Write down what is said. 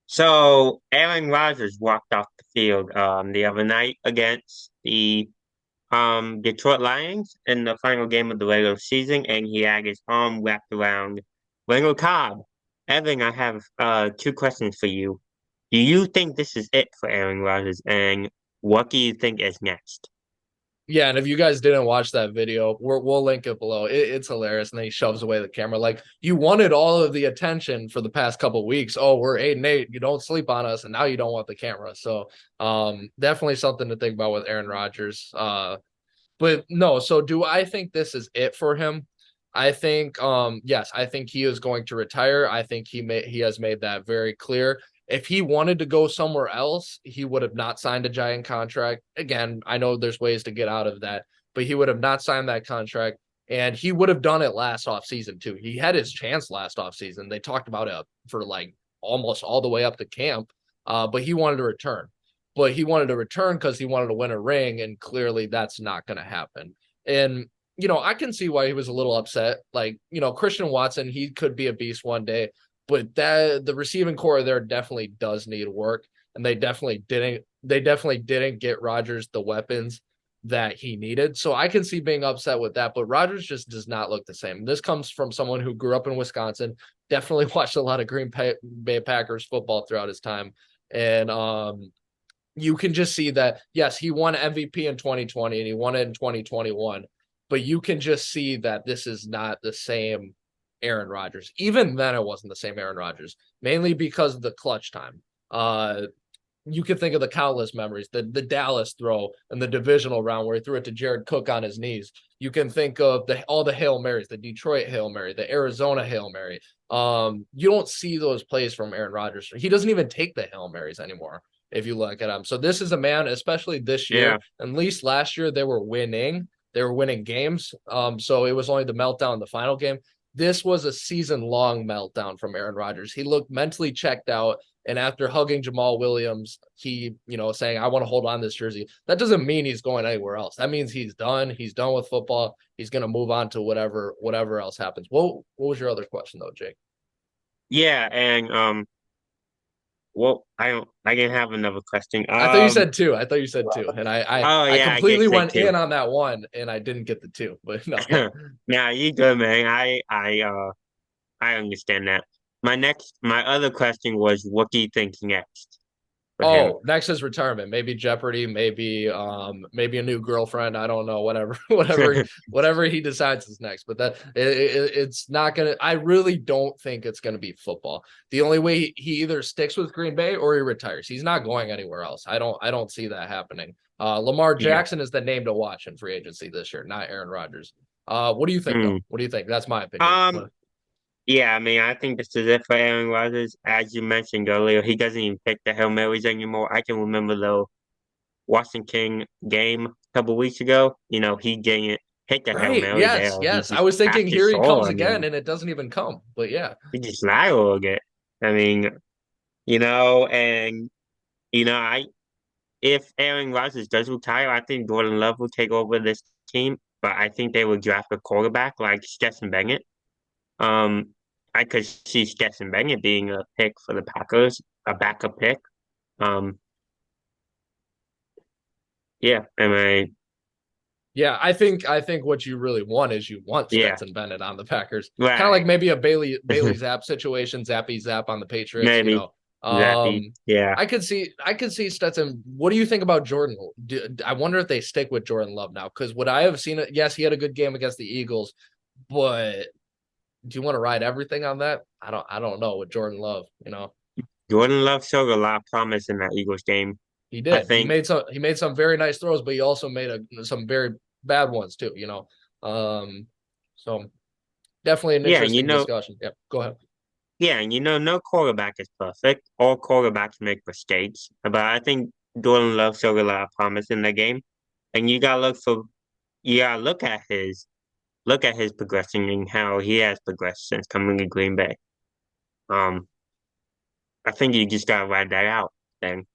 So Aaron Rodgers walked off the field the other night against the Detroit Lions in the final game of the regular season, and he had his arm wrapped around Randall Cobb. Evan, I have two questions for you. Do you think this is it for Aaron Rodgers, and what do you think is next? Yeah, and if you guys didn't watch that video, we'll link it below. It's hilarious, and then he shoves away the camera like you wanted all of the attention for the past couple of weeks. Oh, we're 8-8. You don't sleep on us, and now you don't want the camera. So, definitely something to think about with Aaron Rodgers. But no. So, do I think this is it for him? I think, yes, I think he is going to retire. I think he has made that very clear. If he wanted to go somewhere else, he would have not signed a giant contract. Again, I know there's ways to get out of that, but he would have not signed that contract. And he would have done it last offseason too. He had his chance last offseason. They talked about it for like almost all the way up to camp, but he wanted to return. But he wanted to return because he wanted to win a ring, and clearly that's not going to happen. And I can see why he was a little upset. Like, Christian Watson, he could be a beast one day, but that the receiving core there definitely does need work, and they definitely didn't get Rodgers the weapons that he needed. So I can see being upset with that, but Rodgers just does not look the same. This comes from someone who grew up in Wisconsin, definitely watched a lot of Bay Packers football throughout his time, and you can just see that yes, he won MVP in 2020 and he won it in 2021, but you can just see that this is not the same Aaron Rodgers. Even then, it wasn't the same Aaron Rodgers, mainly because of the clutch time. You can think of the countless memories, the Dallas throw and the divisional round where he threw it to Jared Cook on his knees. You can think of all the Hail Marys, the Detroit Hail Mary, the Arizona Hail Mary. You don't see those plays from Aaron Rodgers. He doesn't even take the Hail Marys anymore if you look at him. So this is a man, especially this Yeah, year, at least last year, they were winning. They were winning games. So it was only the meltdown in the final game. This was a season-long meltdown from Aaron Rodgers. He looked mentally checked out. And after hugging Jamal Williams, he, saying, I want to hold on this jersey. That doesn't mean he's going anywhere else. That means he's done. He's done with football. He's going to move on to whatever else happens. What was your other question though, Jake? yeah, and well, I didn't have another question. I thought you said two. I thought you said two. And I I, Oh I yeah, I did completely say went two. in on that one and I didn't get the two. But no. Now you good, man. I understand that. My other question was, what do you think's next for him? Oh, next is retirement. Maybe Jeopardy, maybe a new girlfriend. I don't know, whatever, whatever he decides is next. But it's not gonna. I really don't think it's gonna be football. The only way he either sticks with Green Bay or he retires. He's not going anywhere else. I don't see that happening. Lamar Yeah. Jackson is the name to watch in free agency this year, not Aaron Rodgers. What do you think Mm. though? What do you think? That's my opinion. Um. Yeah. I mean, I think this is it for Aaron Rodgers. As you mentioned earlier, he doesn't even pick the Hail Marys anymore. I can remember the Washington game a couple weeks ago. He didn't hit the Hail Right. Mary there. Yes. He Yes. I just was thinking tapped his here he comes shoulder. I again, mean, and it doesn't even come. But yeah. he just lateraled it. I mean, and I if Aaron Rodgers does retire, I think Jordan Love will take over this team. But I think they would draft a quarterback like Stetson Bennett. Um, I could see Stetson Bennett being a pick for the Packers, a backup pick. Um, yeah, I mean, Yeah, I think what you really want is you want yeah, Stetson Bennett on the Packers. Kind of like right, maybe a Bailey Zapp situation, Zappy Zap on the Patriots, maybe Zappy, yeah. I could see Stetson. What do you think about Jordan? I wonder if they stick with Jordan Love now, because what I have seen, yes, he had a good game against the Eagles, but do you want to ride everything on that? I don't know with Jordan Love, Jordan Love showed a lot of promise in that Eagles game. he I did. He think, made some very nice throws, but he also made some very bad ones too. Um, so definitely an yeah, and interesting discussion. Yep. Go ahead. no quarterback is perfect. All quarterbacks make mistakes, but I think Jordan Love showed a lot of promise in the game. And you gotta look at his progression and how he has progressed since coming to Green Bay. Um, I think you just gotta ride that out then.